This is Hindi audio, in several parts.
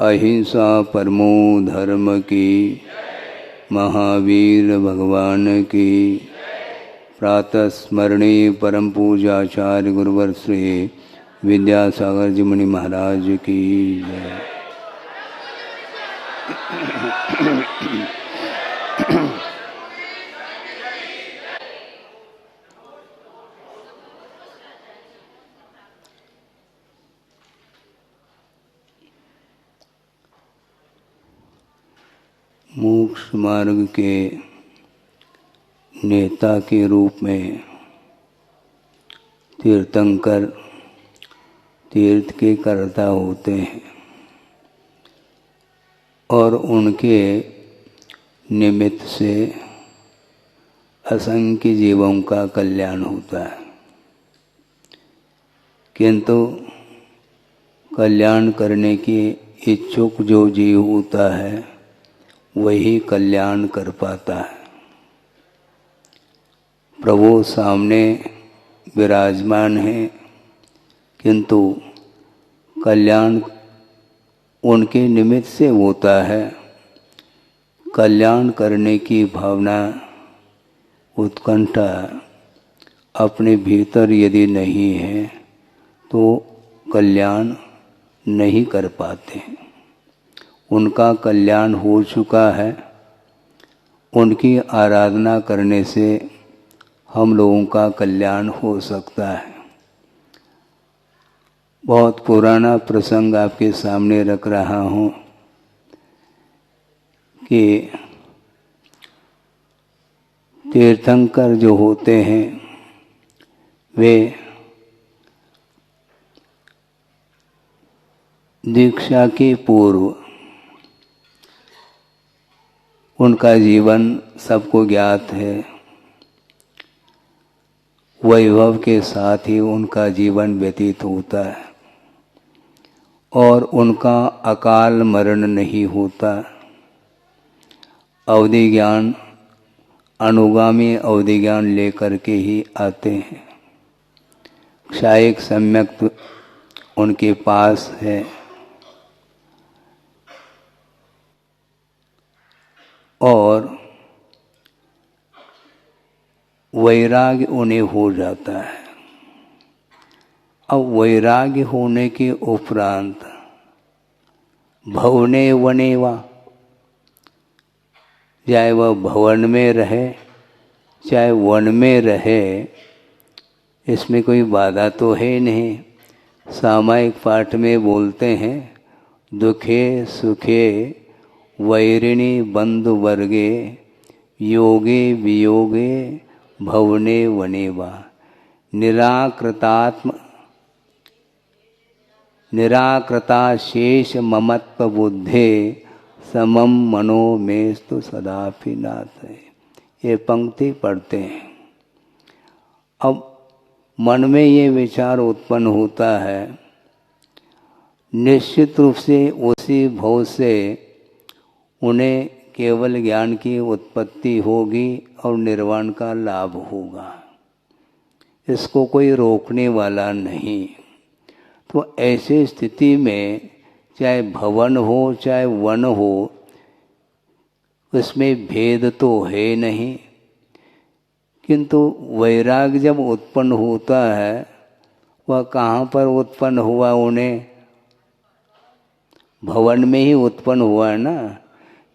अहिंसा परमो धर्म की, महावीर भगवान की। प्रातः स्मरणीय परम पूजाचार्य गुरुवर श्री विद्यासागर जी मुनि महाराज की जय। मोक्ष मार्ग के नेता के रूप में तीर्थंकर तीर्थ के कर्ता होते हैं और उनके निमित्त से असंख्य जीवों का कल्याण होता है। किंतु कल्याण करने की इच्छुक जो जीव होता है वही कल्याण कर पाता है। प्रभु सामने विराजमान है किंतु कल्याण उनके निमित्त से होता है। कल्याण करने की भावना उत्कंठा अपने भीतर यदि नहीं है तो कल्याण नहीं कर पाते। उनका कल्याण हो चुका है। उनकी आराधना करने से हम लोगों का कल्याण हो सकता है। बहुत पुराना प्रसंग आपके सामने रख रहा हूँ कि तीर्थंकर जो होते हैं वे दीक्षा के पूर्व उनका जीवन सबको ज्ञात है। वैभव के साथ ही उनका जीवन व्यतीत होता है और उनका अकाल मरण नहीं होता। अवधि ज्ञान अनुगामी अवधि ज्ञान लेकर के ही आते हैं। क्षायिक सम्यक उनके पास है और वैराग्य उन्हें हो जाता है। अब वैराग्य होने के उपरांत भवने वनेवा, चाहे वह भवन में रहे चाहे वन में रहे, इसमें कोई बाधा तो है नहीं। सामायिक पाठ में बोलते हैं दुखे सुखे वैरिणी बंधु वर्गे योगे वियोगे भवने वनेवा। निराकृता शेष ममत्व बुद्धे समम मनो मेस्तु सदापि नाथ। ये पंक्ति पढ़ते हैं। अब मन में ये विचार उत्पन्न होता है, निश्चित रूप से उसी भव से उन्हें केवल ज्ञान की उत्पत्ति होगी और निर्वाण का लाभ होगा। इसको कोई रोकने वाला नहीं। तो ऐसी स्थिति में चाहे भवन हो चाहे वन हो, उसमें भेद तो है नहीं। किंतु वैराग्य जब उत्पन्न होता है वह कहाँ पर उत्पन्न हुआ? उन्हें भवन में ही उत्पन्न हुआ है ना।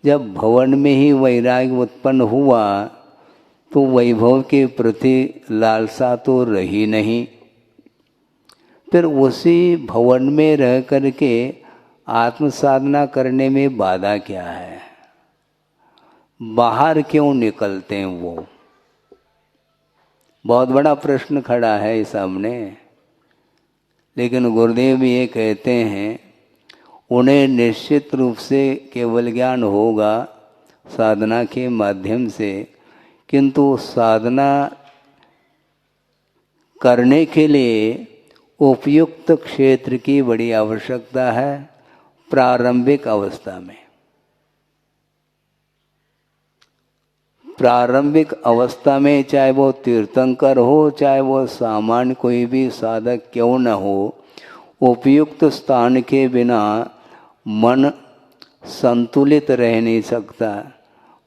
जब भवन में ही वैराग्य उत्पन्न हुआ तो वैभव के प्रति लालसा तो रही नहीं। फिर उसी भवन में रह करके आत्म साधना करने में बाधा क्या है? बाहर क्यों निकलते हैं? वो बहुत बड़ा प्रश्न खड़ा है सामने। लेकिन गुरुदेव भी ये कहते हैं उन्हें निश्चित रूप से केवल ज्ञान होगा साधना के माध्यम से, किंतु साधना करने के लिए उपयुक्त क्षेत्र की बड़ी आवश्यकता है। प्रारंभिक अवस्था में, प्रारंभिक अवस्था में चाहे वो तीर्थंकर हो चाहे वो सामान्य कोई भी साधक क्यों न हो, उपयुक्त स्थान के बिना मन संतुलित रह नहीं सकता।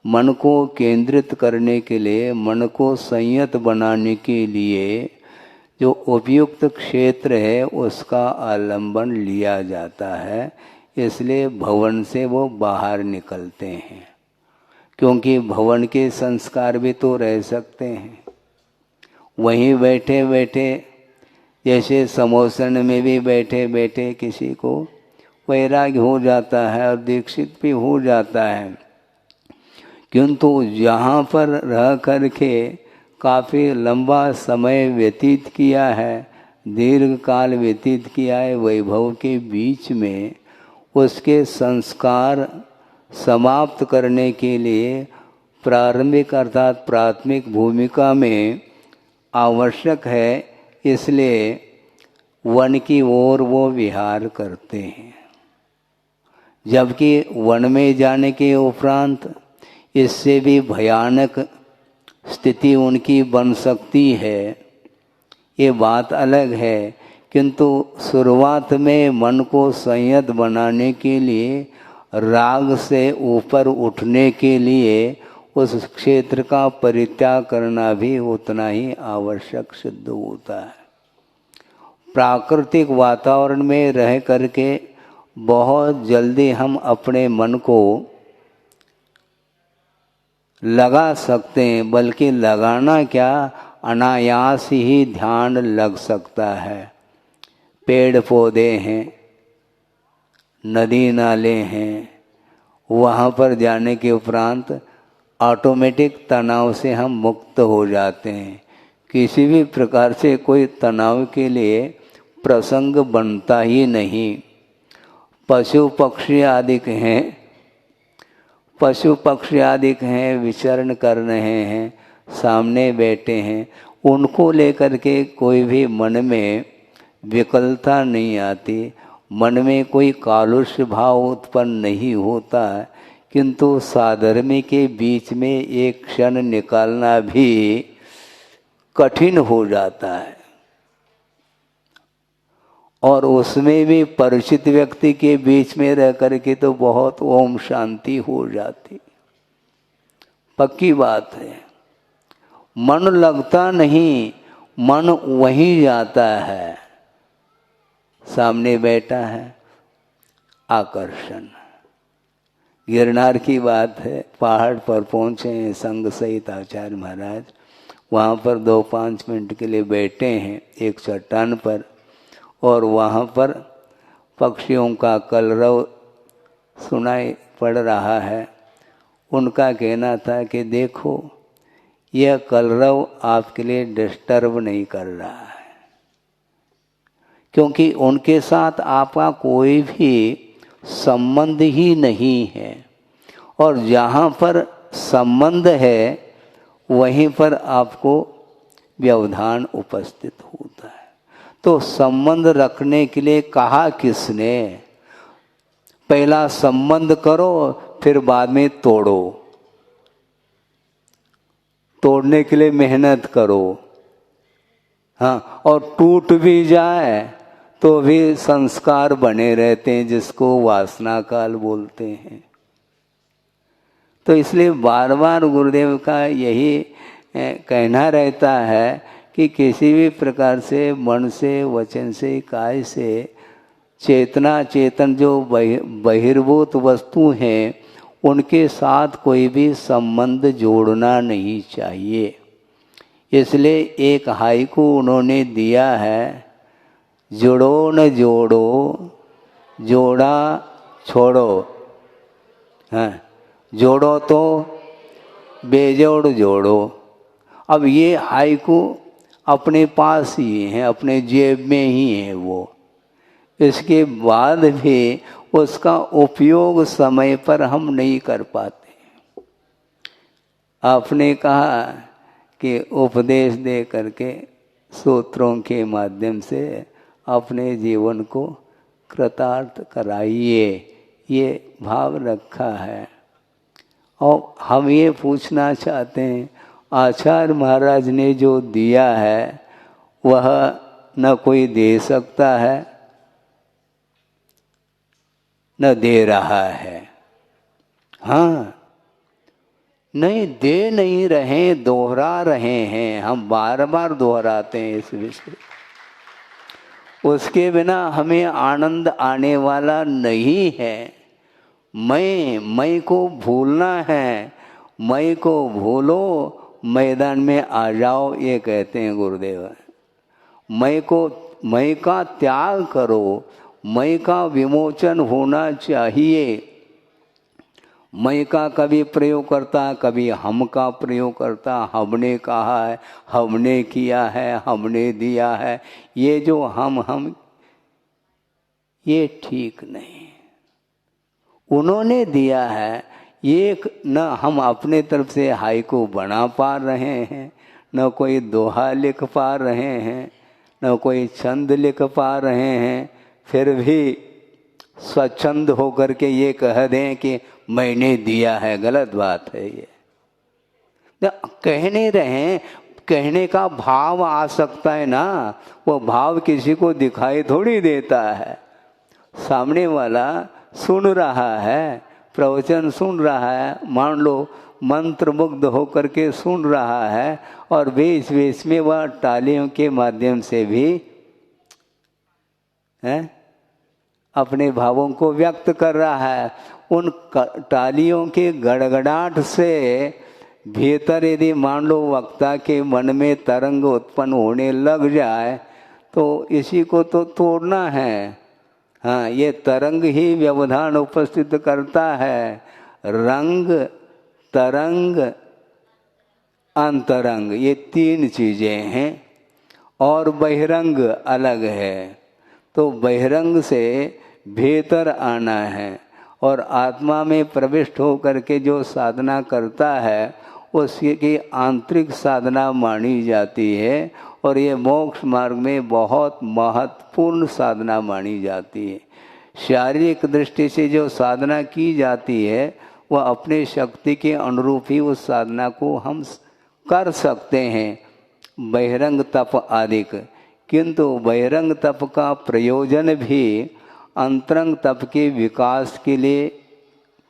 मन को केंद्रित करने के लिए, मन को संयत बनाने के लिए जो उपयुक्त क्षेत्र है उसका आलंबन लिया जाता है। इसलिए भवन से वो बाहर निकलते हैं, क्योंकि भवन के संस्कार भी तो रह सकते हैं। वहीं बैठे बैठे, जैसे समोसन में भी बैठे बैठे किसी को वैराग्य हो जाता है और दीक्षित भी हो जाता है, किंतु यहाँ पर रह करके काफ़ी लंबा समय व्यतीत किया है, दीर्घ काल व्यतीत किया है वैभव के बीच में, उसके संस्कार समाप्त करने के लिए प्रारंभिक अर्थात प्राथमिक भूमिका में आवश्यक है। इसलिए वन की ओर वो विहार करते हैं। जबकि वन में जाने के उपरांत इससे भी भयानक स्थिति उनकी बन सकती है, ये बात अलग है। किंतु शुरुआत में मन को संयत बनाने के लिए, राग से ऊपर उठने के लिए उस क्षेत्र का परित्याग करना भी उतना ही आवश्यक सिद्ध होता है। प्राकृतिक वातावरण में रह करके बहुत जल्दी हम अपने मन को लगा सकते हैं, बल्कि लगाना क्या, अनायास ही ध्यान लग सकता है। पेड़ पौधे हैं, नदी नाले हैं, वहाँ पर जाने के उपरांत ऑटोमेटिक तनाव से हम मुक्त हो जाते हैं। किसी भी प्रकार से कोई तनाव के लिए प्रसंग बनता ही नहीं। पशु पक्षी आदि हैं, पशु पक्षी आदि हैं, विचरण कर रहे हैं, सामने बैठे हैं, उनको लेकर के कोई भी मन में विकलता नहीं आती, मन में कोई कालुष्य भाव उत्पन्न नहीं होता है। किंतु साधर्मी के बीच में एक क्षण निकालना भी कठिन हो जाता है, और उसमें भी परिचित व्यक्ति के बीच में रह करके तो बहुत ओम शांति हो जाती, पक्की बात है। मन लगता नहीं, मन वहीं जाता है, सामने बैठा है, आकर्षण। गिरनार की बात है, पहाड़ पर पहुँचे हैं संग सहित आचार्य महाराज, वहाँ पर 2-5 मिनट के लिए बैठे हैं एक चट्टान पर, और वहाँ पर पक्षियों का कलरव सुनाई पड़ रहा है। उनका कहना था कि देखो, यह कलरव आपके लिए डिस्टर्ब नहीं कर रहा है, क्योंकि उनके साथ आपका कोई भी संबंध ही नहीं है, और जहाँ पर संबंध है वहीं पर आपको व्यवधान उपस्थित होता है। तो संबंध रखने के लिए कहा किसने? पहला संबंध करो, फिर बाद में तोड़ो। तोड़ने के लिए मेहनत करो, हाँ, और टूट भी जाए तो भी संस्कार बने रहते हैं, जिसको वासना काल बोलते हैं। तो इसलिए बार बार गुरुदेव का यही कहना रहता है कि किसी भी प्रकार से मन से, वचन से, काय से चेतना चेतन जो बहिर्भूत वस्तु हैं उनके साथ कोई भी संबंध जोड़ना नहीं चाहिए। इसलिए एक हाइकू उन्होंने दिया है, जोड़ो न जोड़ो, जोड़ा छोड़ो, हाँ, जोड़ो तो बेजोड़ जोड़ो। अब ये हाइकू अपने पास ही है, अपने जेब में ही है वो, इसके बाद भी उसका उपयोग समय पर हम नहीं कर पाते। आपने कहा कि उपदेश दे करके सूत्रों के माध्यम से अपने जीवन को कृतार्थ कराइए, ये भाव रखा है। और हम ये पूछना चाहते हैं, आचार्य महाराज ने जो दिया है वह न कोई दे सकता है, न दे रहा है। हाँ, नहीं दे नहीं रहे, दोहरा रहे हैं। हम बार बार दोहराते हैं इस विषय। उसके बिना हमें आनंद आने वाला नहीं है। मैं को भूलना है। मैं को भूलो, मैदान में आ जाओ, ये कहते हैं गुरुदेव। मैं का त्याग करो, मैं का विमोचन होना चाहिए। मैं का कभी प्रयोग करता, कभी हम का प्रयोग करता। हमने कहा है, हमने किया है, हमने दिया है। ये जो हम ये ठीक नहीं। उन्होंने दिया है, ये न हम अपने तरफ से हाइकू बना पा रहे हैं, न कोई दोहा लिख पा रहे हैं, न कोई छंद लिख पा रहे हैं। फिर भी स्वच्छंद होकर के ये कह दें कि मैंने दिया है, गलत बात है ये। कह नहीं रहे, कहने का भाव आ सकता है ना। वो भाव किसी को दिखाई थोड़ी देता है। सामने वाला सुन रहा है, प्रवचन सुन रहा है, मान लो मंत्र मुग्ध होकर के सुन रहा है, और बीच बीच में वह तालियों के माध्यम से भी अपने भावों को व्यक्त कर रहा है। उन तालियों के गड़गड़ाहट से भीतर यदि मान लो वक्ता के मन में तरंग उत्पन्न होने लग जाए, तो इसी को तो तोड़ना है। हाँ, ये तरंग ही व्यवधान उपस्थित करता है। रंग, तरंग, अंतरंग, ये तीन चीजें हैं। और बहिरंग अलग है। तो बहिरंग से भीतर आना है, और आत्मा में प्रविष्ट होकर के जो साधना करता है उसकी आंतरिक साधना मानी जाती है। और ये मोक्ष मार्ग में बहुत महत्वपूर्ण साधना मानी जाती है। शारीरिक दृष्टि से जो साधना की जाती है वह अपने शक्ति के अनुरूप ही उस साधना को हम कर सकते हैं, बहिरंग तप आदि। किंतु बहिरंग तप का प्रयोजन भी अंतरंग तप के विकास के लिए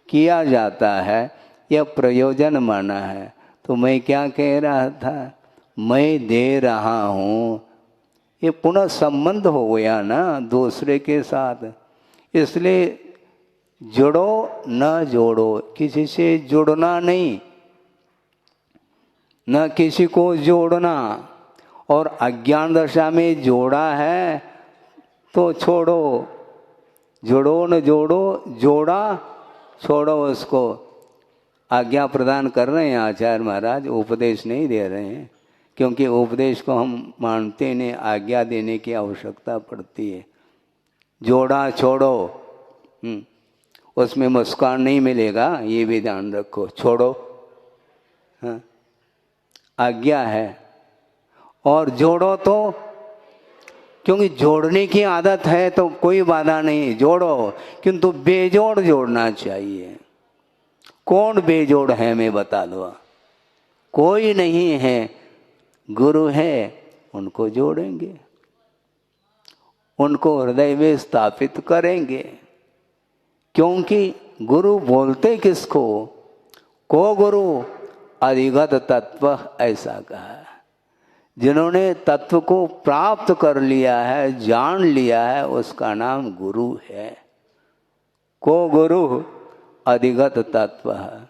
किया जाता है, यह प्रयोजन माना है। तो मैं क्या कह रहा था, मैं दे रहा हूँ, ये पुनः संबंध हो गया ना दूसरे के साथ। इसलिए जुड़ो न जोड़ो, किसी से जुड़ना नहीं, न किसी को जोड़ना। और अज्ञान दशा में जोड़ा है तो छोड़ो, जुड़ो न जोड़ो, जोड़ा छोड़ो उसको। आज्ञा प्रदान कर रहे हैं आचार्य महाराज, उपदेश नहीं दे रहे हैं। क्योंकि उपदेश को हम मानते नहीं, आज्ञा देने की आवश्यकता पड़ती है। जोड़ा छोड़ो, उसमें मुस्कान नहीं मिलेगा, ये भी ध्यान रखो। छोड़ो, हाँ, आज्ञा है। और जोड़ो तो, क्योंकि जोड़ने की आदत है तो कोई बाधा नहीं, जोड़ो। किंतु बेजोड़ जोड़ना चाहिए। कौन बेजोड़ है मैं बता दो, कोई नहीं है। गुरु है, उनको जोड़ेंगे, उनको हृदय में स्थापित करेंगे। क्योंकि गुरु बोलते किसको, को गुरु अधिगत तत्व, ऐसा कहा। जिन्होंने तत्व को प्राप्त कर लिया है, जान लिया है, उसका नाम गुरु है। को गुरु अधिगत तत्व है।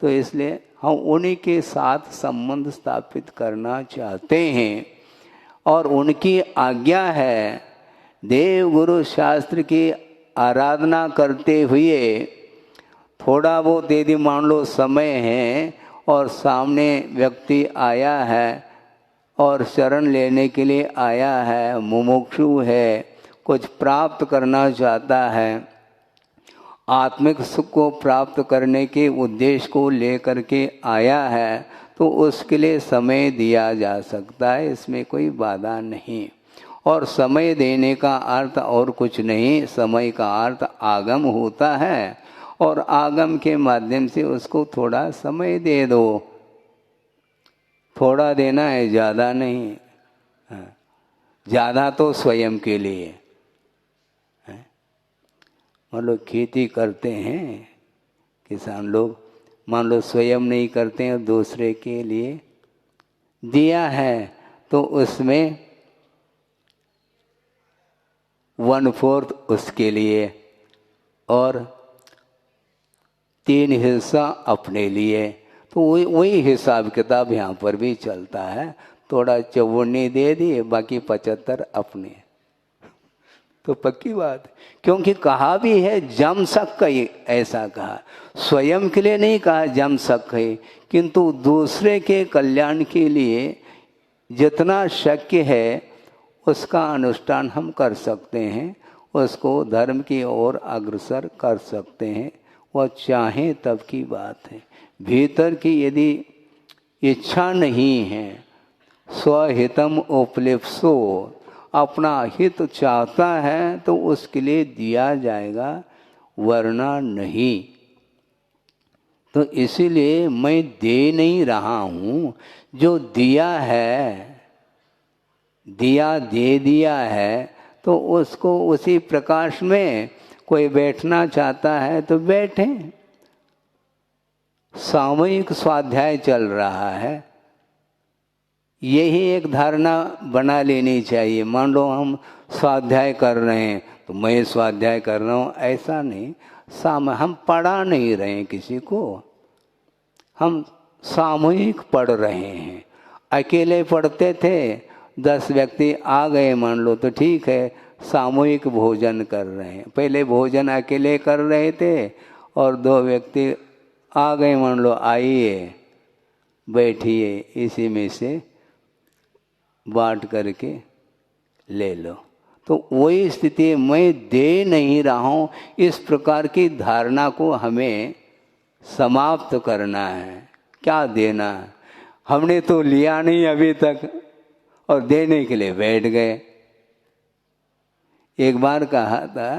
तो इसलिए हम उन्हीं के साथ संबंध स्थापित करना चाहते हैं, और उनकी आज्ञा है। देव गुरु शास्त्र की आराधना करते हुए थोड़ा बहुत यदि मान लो समय है और सामने व्यक्ति आया है और शरण लेने के लिए आया है, मुमुक्षु है, कुछ प्राप्त करना चाहता है, आत्मिक सुख को प्राप्त करने के उद्देश्य को लेकर के आया है, तो उसके लिए समय दिया जा सकता है, इसमें कोई बाधा नहीं। और समय देने का अर्थ और कुछ नहीं, समय का अर्थ आगम होता है, और आगम के माध्यम से उसको थोड़ा समय दे दो। थोड़ा देना है, ज़्यादा नहीं। ज़्यादा तो स्वयं के लिए है। मान लो खेती करते हैं किसान लोग, मान लो स्वयं नहीं करते हैं और दूसरे के लिए दिया है, तो उसमें 1/4 उसके लिए और 3 हिस्सा अपने लिए। तो वही हिसाब किताब यहाँ पर भी चलता है। थोड़ा 54 दे दिए, बाकी 75 अपने। तो पक्की बात, क्योंकि कहा भी है जम सक, ऐसा कहा, स्वयं के लिए नहीं कहा जम सक है, किंतु दूसरे के कल्याण के लिए जितना शक्य है उसका अनुष्ठान हम कर सकते हैं, उसको धर्म की ओर अग्रसर कर सकते हैं, वह चाहे तब की बात है। भीतर की यदि इच्छा नहीं है, स्वहितम उपलिप्सो, अपना हित चाहता है तो उसके लिए दिया जाएगा, वरना नहीं। तो इसीलिए मैं दे नहीं रहा हूँ, जो दिया है, दिया दे दिया है, तो उसको उसी प्रकाश में कोई बैठना चाहता है तो बैठे। सामूहिक स्वाध्याय चल रहा है, यही एक धारणा बना लेनी चाहिए। मान लो हम स्वाध्याय कर रहे हैं तो मैं स्वाध्याय कर रहा हूँ, ऐसा नहीं। हम पढ़ा नहीं रहे हैं किसी को, हम सामूहिक पढ़ रहे हैं। अकेले पढ़ते थे, 10 व्यक्ति आ गए मान लो तो ठीक है, सामूहिक भोजन कर रहे हैं। पहले भोजन अकेले कर रहे थे और 2 व्यक्ति आ गए मान लो, आइए बैठिए, इसी में से बांट करके ले लो। तो वही स्थिति, मैं दे नहीं रहा हूँ, इस प्रकार की धारणा को हमें समाप्त करना है। क्या देना है, हमने तो लिया नहीं अभी तक और देने के लिए बैठ गए। एक बार कहा था,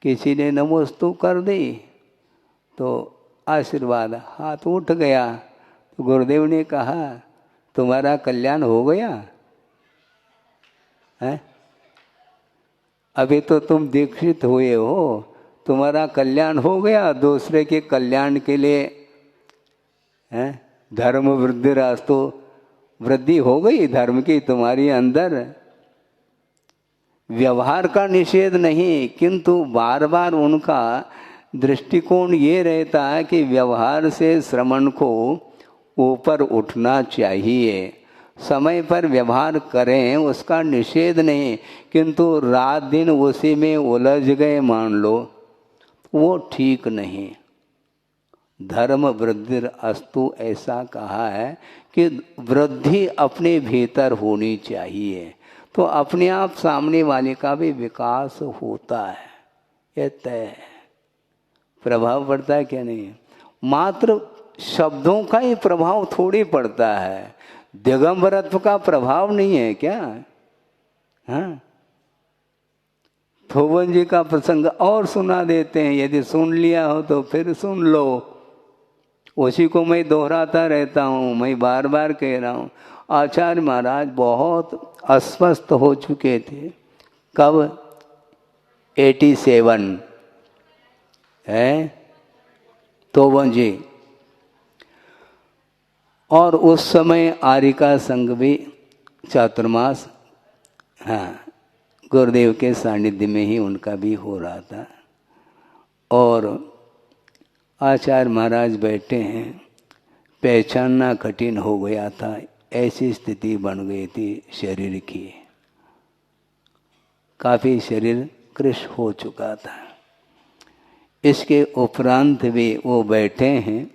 किसी ने नमोस्तु कर दी तो आशीर्वाद, हाथ उठ गया तो गुरुदेव ने कहा तुम्हारा कल्याण हो गया है, अभी तो तुम दीक्षित हुए हो, तुम्हारा कल्याण हो गया, दूसरे के कल्याण के लिए है, धर्म वृद्धि रास्तों, वृद्धि हो गई धर्म की तुम्हारी अंदर। व्यवहार का निषेध नहीं, किंतु बार बार उनका दृष्टिकोण ये रहता है कि व्यवहार से श्रमण को ऊपर उठना चाहिए। समय पर व्यवहार करें, उसका निषेध नहीं, किंतु रात दिन उसी में उलझ गए मान लो, वो ठीक नहीं। धर्म वृद्धि अस्तु ऐसा कहा है कि वृद्धि अपने भीतर होनी चाहिए, तो अपने आप सामने वाले का भी विकास होता है, ये तय है। प्रभाव पड़ता है क्या नहीं, मात्र शब्दों का ही प्रभाव थोड़ी पड़ता है, दिगंबरत्व का प्रभाव नहीं है क्या। हाँ, थोवन जी का प्रसंग और सुना देते हैं, यदि सुन लिया हो तो फिर सुन लो। उसी को मैं दोहराता रहता हूँ, मैं बार बार कह रहा हूँ। आचार्य महाराज बहुत अस्वस्थ हो चुके थे। कब? 87 है तोवन जी, और उस समय आरिका संघ भी चातुर्मास, हाँ, गुरुदेव के सानिध्य में ही उनका भी हो रहा था। और आचार्य महाराज बैठे हैं, पहचानना कठिन हो गया था, ऐसी स्थिति बन गई थी शरीर की, काफ़ी शरीर कृश हो चुका था। इसके उपरांत भी वो बैठे हैं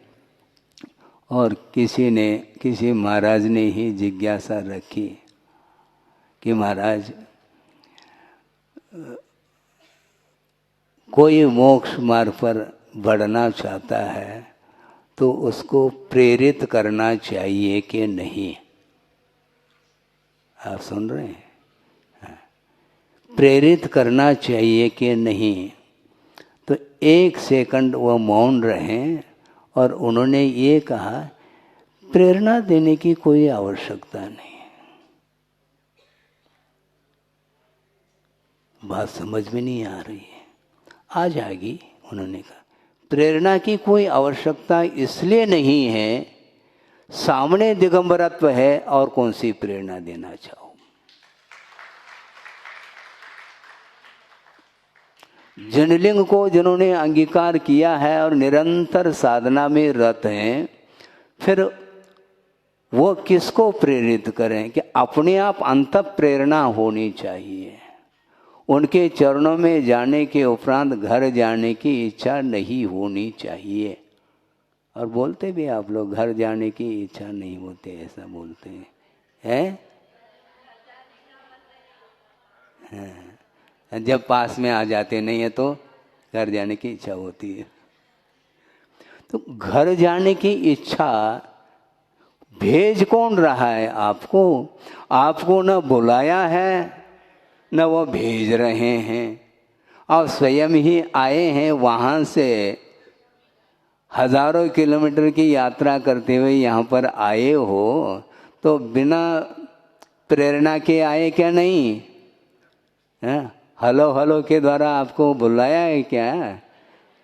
और किसी महाराज ने ही जिज्ञासा रखी कि महाराज कोई मोक्ष मार्ग पर बढ़ना चाहता है तो उसको प्रेरित करना चाहिए कि नहीं। आप सुन रहे हैं? हाँ। प्रेरित करना चाहिए कि नहीं। तो 1 सेकंड वो मौन रहे और उन्होंने ये कहा, प्रेरणा देने की कोई आवश्यकता नहीं। बात समझ में नहीं आ रही है। आ जाएगी। उन्होंने कहा प्रेरणा की कोई आवश्यकता इसलिए नहीं है, सामने दिगंबरत्व है और कौन सी प्रेरणा देना चाहो। जनलिंग को जिन्होंने अंगीकार किया है और निरंतर साधना में रत हैं, फिर वो किसको प्रेरित करें कि अपने आप अंत प्रेरणा होनी चाहिए। उनके चरणों में जाने के उपरांत घर जाने की इच्छा नहीं होनी चाहिए। और बोलते भी आप लोग घर जाने की इच्छा नहीं होते, ऐसा बोलते हैं। जब पास में आ जाते नहीं है तो घर जाने की इच्छा होती है। तो घर जाने की इच्छा भेज कौन रहा है आपको? आपको न बुलाया है न वो भेज रहे हैं, और स्वयं ही आए हैं वहाँ से हजारों किलोमीटर की यात्रा करते हुए यहाँ पर आए हो, तो बिना प्रेरणा के आए क्या? नहीं है? हेलो हेलो के द्वारा आपको बुलाया है क्या?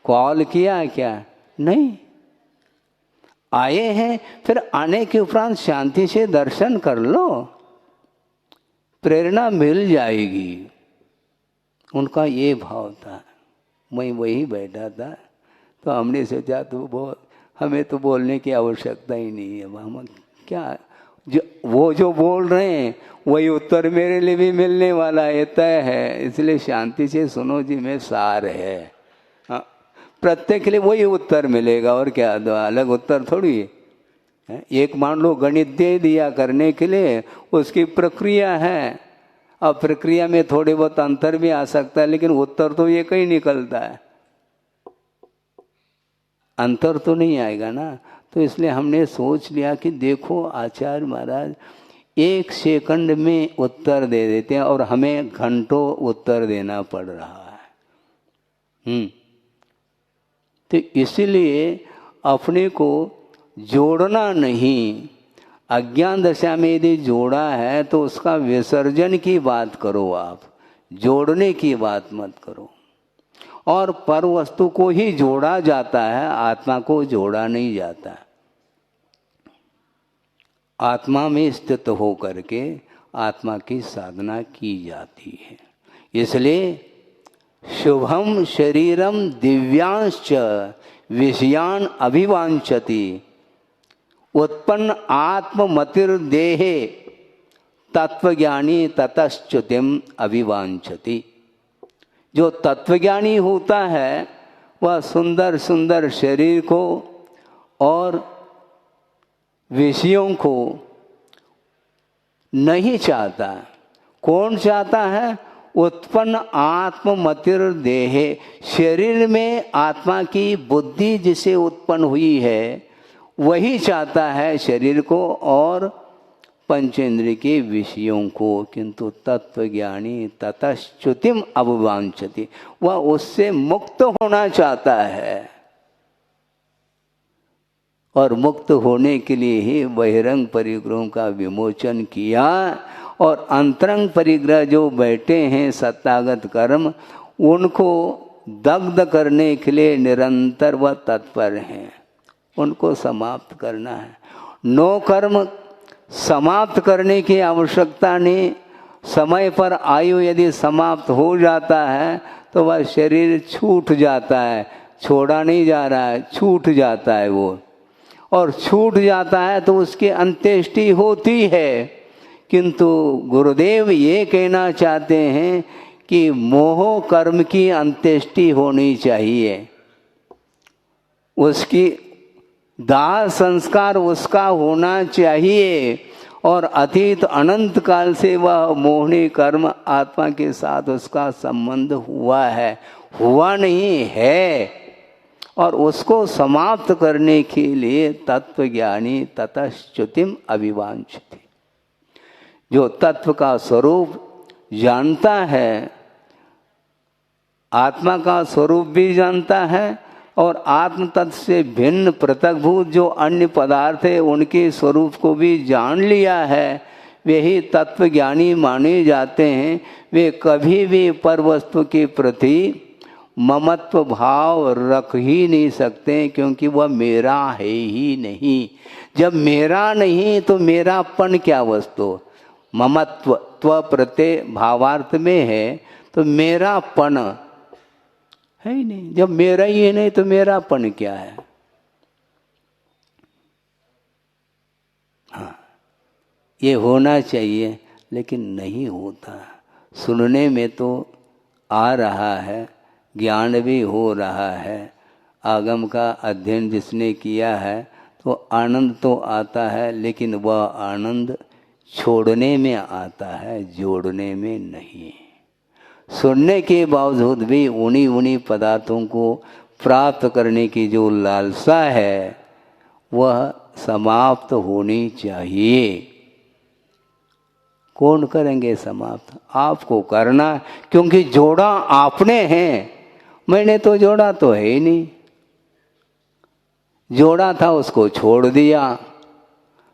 कॉल किया क्या? नहीं, आए हैं। फिर आने के उपरांत शांति से दर्शन कर लो, प्रेरणा मिल जाएगी। उनका ये भाव था। मैं वही बैठा था तो हमने सोचा तो हमें तो बोलने की आवश्यकता ही नहीं है, हम क्या, वो जो बोल रहे हैं वही उत्तर मेरे लिए भी मिलने वाला है, तय है। इसलिए शांति से सुनो जी, में सार है। हाँ, प्रत्येक के लिए वही उत्तर मिलेगा, और क्या अलग उत्तर थोड़ी है। एक मान लो गणित दे दिया करने के लिए, उसकी प्रक्रिया है। अब प्रक्रिया में थोड़े बहुत अंतर भी आ सकता है, लेकिन उत्तर तो एक ही निकलता है, अंतर तो नहीं आएगा ना। तो इसलिए हमने सोच लिया कि देखो आचार्य महाराज 1 सेकंड में उत्तर दे देते हैं और हमें घंटों उत्तर देना पड़ रहा है। तो इसलिए अपने को जोड़ना नहीं, अज्ञान दशा में यदि जोड़ा है तो उसका विसर्जन की बात करो आप, जोड़ने की बात मत करो। और पर वस्तु को ही जोड़ा जाता है, आत्मा को जोड़ा नहीं जाता। आत्मा में स्थित हो करके आत्मा की साधना की जाती है। इसलिए शुभम शरीरम दिव्यांश्च विषयान अभिवांछति उत्पन्न आत्ममतिर्देहे तत्वज्ञानी ततश्च्युतिम अभिवांछति। जो तत्वज्ञानी होता है वह सुंदर सुंदर शरीर को और विषयों को नहीं चाहता। कौन चाहता है? उत्पन्न आत्ममतिर देहे, शरीर में आत्मा की बुद्धि जिसे उत्पन्न हुई है वही चाहता है शरीर को और पंचेंद्रिय के विषयों को। किंतु तत्वज्ञानी ततश्च्युतिम अभिवांछति, वह उससे मुक्त होना चाहता है। और मुक्त होने के लिए ही बहिरंग परिग्रहों का विमोचन किया। और अंतरंग परिग्रह जो बैठे हैं सत्तागत कर्म, उनको दग्ध करने के लिए निरंतर वह तत्पर हैं, उनको समाप्त करना है। 9 कर्म समाप्त करने की आवश्यकता नहीं। समय पर आयु यदि समाप्त हो जाता है तो वह शरीर छूट जाता है, छोड़ा नहीं जा रहा है, छूट जाता है वो। और छूट जाता है तो उसकी अंत्येष्टि होती है। किंतु गुरुदेव ये कहना चाहते हैं कि मोह कर्म की अंत्येष्टि होनी चाहिए, उसकी दाह संस्कार उसका होना चाहिए। और अतीत अनंत काल से वह मोहनी कर्म आत्मा के साथ उसका संबंध हुआ है, हुआ नहीं है। और उसको समाप्त करने के लिए तत्वज्ञानी ततश्च्युतिम अभिवांछति, जो तत्व का स्वरूप जानता है, आत्मा का स्वरूप भी जानता है, और आत्म तत्व से भिन्न पृथकभूत जो अन्य पदार्थ है उनके स्वरूप को भी जान लिया है, वे ही तत्वज्ञानी माने जाते हैं। वे कभी भी पर वस्तु के प्रति ममत्व भाव रख ही नहीं सकते, क्योंकि वह मेरा है ही नहीं। जब मेरा नहीं तो मेरापन क्या वस्तु? ममत्व त्व प्रत्यय भावार्थ में है, तो मेरापन है ही नहीं। जब मेरा ही है नहीं तो मेरापन क्या है? हाँ, ये होना चाहिए, लेकिन नहीं होता। सुनने में तो आ रहा है, ज्ञान भी हो रहा है, आगम का अध्ययन जिसने किया है तो आनंद तो आता है, लेकिन वह आनंद छोड़ने में आता है, जोड़ने में नहीं। सुनने के बावजूद भी उन्हीं पदार्थों को प्राप्त करने की जो लालसा है वह समाप्त होनी चाहिए। कौन करेंगे समाप्त? आपको करना, क्योंकि जोड़ा आपने है, मैंने तो जोड़ा तो है ही नहीं। जोड़ा था उसको छोड़ दिया,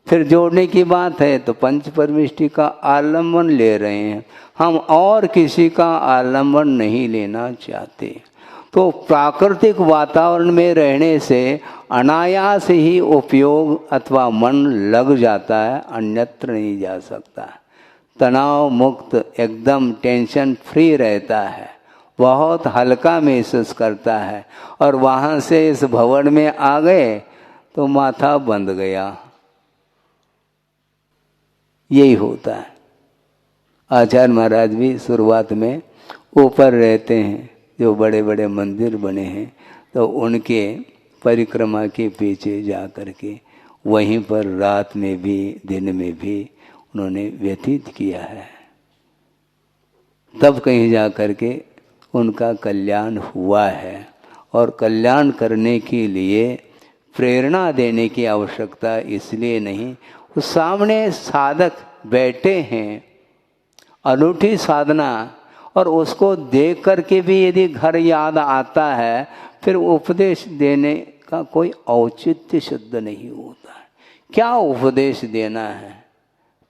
फिर जोड़ने की बात है तो पंच परमिष्टि का आलम्बन ले रहे हैं हम, और किसी का आलम्बन नहीं लेना चाहते। तो प्राकृतिक वातावरण में रहने से अनायास ही उपयोग अथवा मन लग जाता है, अन्यत्र नहीं जा सकता। तनाव मुक्त, एकदम टेंशन फ्री रहता है, बहुत हल्का महसूस करता है। और वहाँ से इस भवन में आ गए तो माथा बंध गया। यही होता है। आचार्य महाराज भी शुरुआत में ऊपर रहते हैं, जो बड़े बड़े मंदिर बने हैं, तो उनके परिक्रमा के पीछे जा कर के वहीं पर रात में भी दिन में भी उन्होंने व्यतीत किया है। तब कहीं जा कर के उनका कल्याण हुआ है। और कल्याण करने के लिए प्रेरणा देने की आवश्यकता इसलिए नहीं, उस सामने साधक बैठे हैं, अनूठी साधना, और उसको देख करके भी यदि घर याद आता है, फिर उपदेश देने का कोई औचित्य शुद्ध नहीं होता है। क्या उपदेश देना है?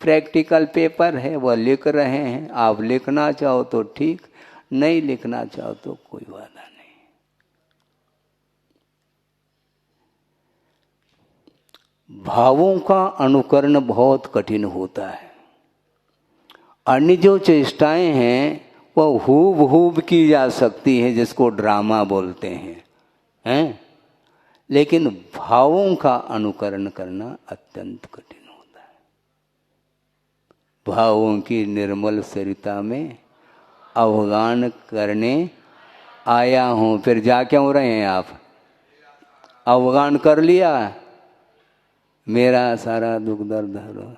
प्रैक्टिकल पेपर है, वह लिख रहे हैं, आप लिखना चाहो तो ठीक, नहीं लिखना चाहो तो कोई वादा नहीं। भावों का अनुकरण बहुत कठिन होता है। अन्य जो चेष्टाएं हैं वह हूब की जा सकती है, जिसको ड्रामा बोलते हैं, लेकिन भावों का अनुकरण करना अत्यंत कठिन होता है। भावों की निर्मल सरिता में अवगान करने आया हूँ। फिर जा क्यों रहे हैं आप? अवगान कर लिया, मेरा सारा दुख दर्द हरो,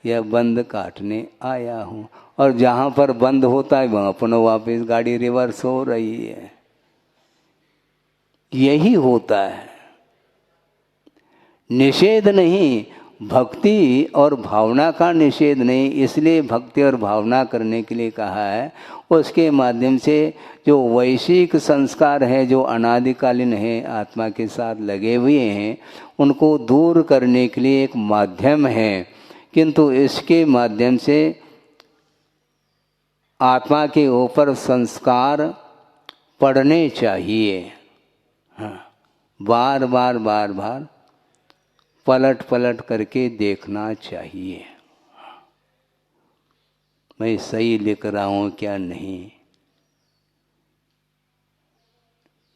यह बंद काटने आया हूँ। और जहाँ पर बंद होता है वहाँ पुनः वापस गाड़ी रिवर्स हो रही है। यही होता है, निषेध नहीं, भक्ति और भावना का निषेध नहीं। इसलिए भक्ति और भावना करने के लिए कहा है। उसके माध्यम से जो वैश्विक संस्कार है, जो अनादिकालीन है, आत्मा के साथ लगे हुए हैं, उनको दूर करने के लिए एक माध्यम है। किंतु इसके माध्यम से आत्मा के ऊपर संस्कार पड़ने चाहिए। हाँ, बार बार पलट करके देखना चाहिए, मैं सही लिख रहा हूँ क्या नहीं।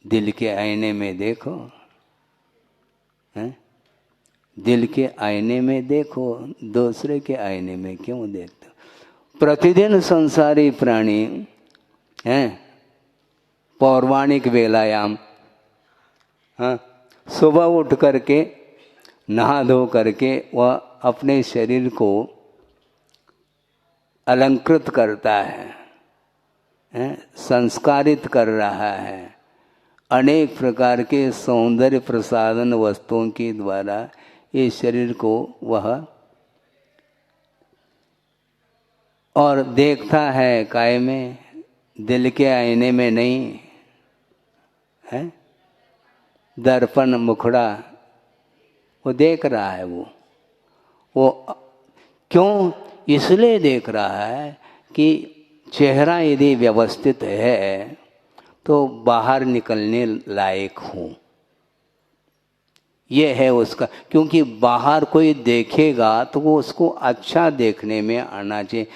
दिल के आईने में देखो, हैं? दिल के आईने में देखो, दूसरे के आईने में क्यों देखते हो? प्रतिदिन संसारी प्राणी हैं, पौर्वाणिक वेलायाम, हाँ, सुबह उठ करके नहा धो करके वह अपने शरीर को अलंकृत करता है, संस्कारित कर रहा है। अनेक प्रकार के सौंदर्य प्रसाधन वस्तुओं के द्वारा इस शरीर को वह और देखता है काय में, दिल के आईने में नहीं है। दर्पण मुखड़ा वो देख रहा है। वो क्यों इसलिए देख रहा है कि चेहरा यदि व्यवस्थित है तो बाहर निकलने लायक हो। ये है उसका, क्योंकि बाहर कोई देखेगा तो वो उसको अच्छा देखने में आना चाहिए।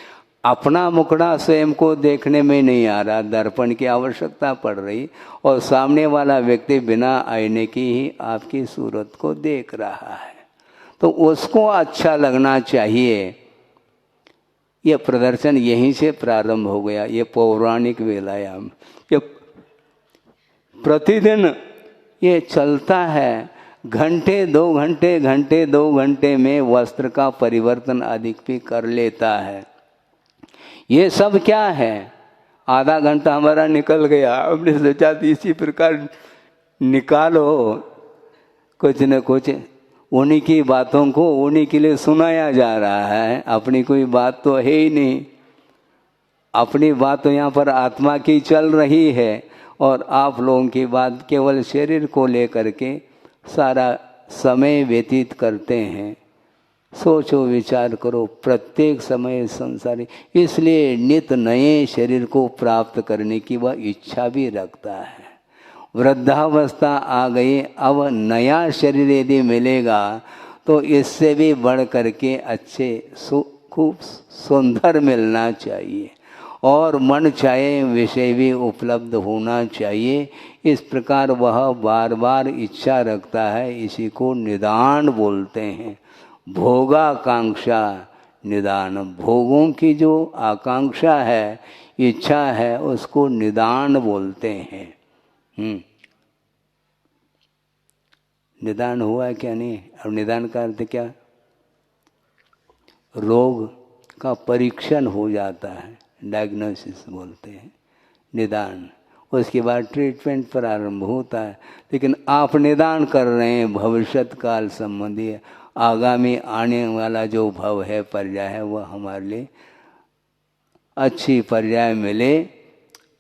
अपना मुखड़ा स्वयं को देखने में नहीं आ रहा, दर्पण की आवश्यकता पड़ रही, और सामने वाला व्यक्ति बिना आईने की ही आपकी सूरत को देख रहा है, तो उसको अच्छा लगना चाहिए। ये प्रदर्शन यहीं से प्रारंभ हो गया। ये पौराणिक व्यायाम ये प्रतिदिन ये चलता है। घंटे 2 घंटे में वस्त्र का परिवर्तन अधिक भी कर लेता है। ये सब क्या है? आधा घंटा हमारा निकल गया, हमने सोचा इसी प्रकार निकालो कुछ न कुछ। उन्हीं की बातों को उन्हीं के लिए सुनाया जा रहा है, अपनी कोई बात तो है ही नहीं। अपनी बात तो यहाँ पर आत्मा की चल रही है, और आप लोगों की बात केवल शरीर को लेकर के सारा समय व्यतीत करते हैं। सोचो, विचार करो, प्रत्येक समय संसारी, इसलिए नित नए शरीर को प्राप्त करने की वह इच्छा भी रखता है। वृद्धावस्था आ गई, अब नया शरीर यदि मिलेगा तो इससे भी बढ़ करके अच्छे खूब सुंदर मिलना चाहिए, और मन चाहे विषय भी उपलब्ध होना चाहिए। इस प्रकार वह बार बार इच्छा रखता है। इसी को निदान बोलते हैं। भोगाकांक्षा निदान, भोगों की जो आकांक्षा है, इच्छा है, उसको निदान बोलते हैं। निदान हुआ क्या नहीं? और निदान का अर्थ क्या? रोग का परीक्षण हो जाता है, डायग्नोसिस बोलते हैं, निदान। उसके बाद ट्रीटमेंट प्रारंभ होता है। लेकिन आप निदान कर रहे हैं भविष्यत काल संबंधी, आगामी आने वाला जो भव है, पर्याय है, वह हमारे लिए अच्छी पर्याय मिले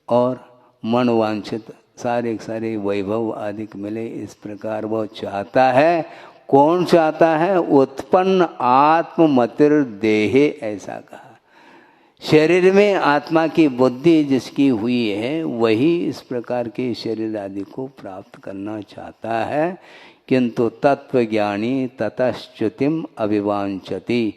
और मनवांछित सारे वैभव आदि मिले, इस प्रकार वह चाहता है। कौन चाहता है? उत्पन्न आत्ममतिर देहे, ऐसा कहा। शरीर में आत्मा की बुद्धि जिसकी हुई है, वही इस प्रकार के शरीर आदि को प्राप्त करना चाहता है। किंतु तत्वज्ञानी ततश्च्युतिम अभिवांछति,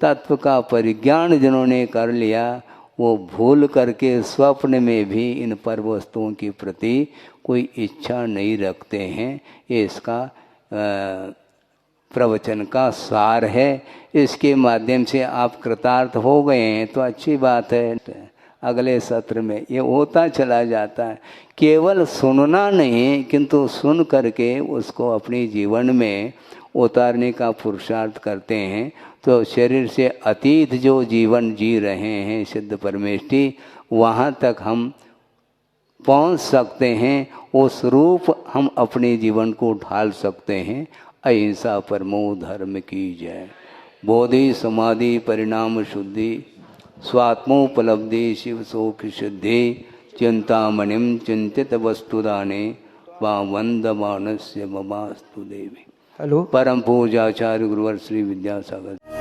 तत्व का परिज्ञान जिन्होंने कर लिया, वो भूल करके स्वप्न में भी इन पर वस्तुओं के प्रति कोई इच्छा नहीं रखते हैं। ये इसका प्रवचन का सार है। इसके माध्यम से आप कृतार्थ हो गए हैं तो अच्छी बात है। अगले सत्र में ये होता चला जाता है। केवल सुनना नहीं, किंतु सुन करके उसको अपने जीवन में उतारने का पुरुषार्थ करते हैं, तो शरीर से अतीत जो जीवन जी रहे हैं सिद्ध परमेष्टि, वहाँ तक हम पहुँच सकते हैं। उस रूप हम अपने जीवन को ढाल सकते हैं। अहिंसा परमो धर्म की जय। बोधि समाधि परिणाम शुद्धि, स्वात्मोपलब्धि शिव शोक सिद्धि, चिंतामणिम चिंतित वस्तुदाने वा वंदमानस्य ममास्तु देवी। हेलो, परम पूजाचार्य गुरुवर श्री विद्यासागर।